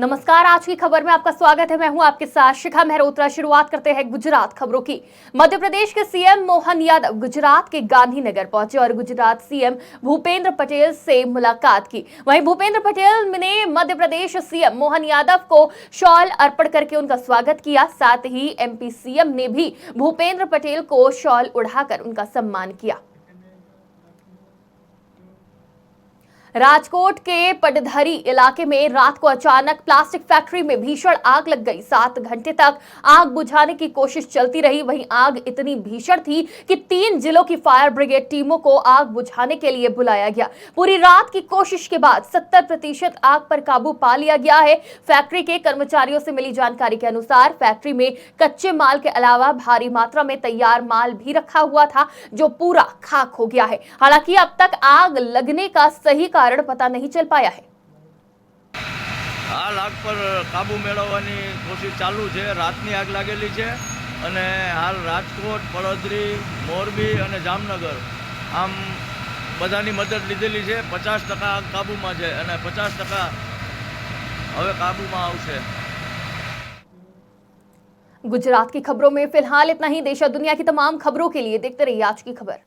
नमस्कार, आज की खबर में आपका स्वागत है। मैं हूं आपके साथ शिखा मेहरोत्रा। शुरुआत करते हैं गुजरात खबरों की। मध्य प्रदेश के सीएम मोहन यादव गुजरात के गांधीनगर पहुंचे और गुजरात सीएम भूपेंद्र पटेल से मुलाकात की। वहीं भूपेंद्र पटेल ने मध्य प्रदेश सीएम मोहन यादव को शॉल अर्पण करके उनका स्वागत किया। साथ ही एमपी सीएम ने भी भूपेंद्र पटेल को शॉल उड़ाकर उनका सम्मान किया। राजकोट के पटधरी इलाके में रात को अचानक प्लास्टिक फैक्ट्री में भीषण आग लग गई। 7 घंटे तक आग बुझाने की कोशिश चलती रही। वहीं आग इतनी भीषण थी कि 3 जिलों की फायर ब्रिगेड टीमों को आग बुझाने के लिए बुलाया गया। पूरी रात की कोशिश के बाद 70% आग पर काबू पा लिया गया है। फैक्ट्री के कर्मचारियों से मिली जानकारी के अनुसार फैक्ट्री में कच्चे माल के अलावा भारी मात्रा में तैयार माल भी रखा हुआ था, जो पूरा खाक हो गया है। हालांकि अब तक आग लगने का सही कारण पता नहीं चल पाया है। हाल आग पर काबू मेळवવાની कोशिश चालू है। रातनी आग लागेली है અને हाल राजकोट, પડદરી, मोरबी અને जामनगर आम बधानी मदद लीधेली है। 50% आग काबूमां है અને 50% હવે काबूमां आवशे। गुजरात की खबरों में फिलहाल इतना ही। देश और दुनिया की तमाम खबरों के लिए देखते रहिए आज की खबर।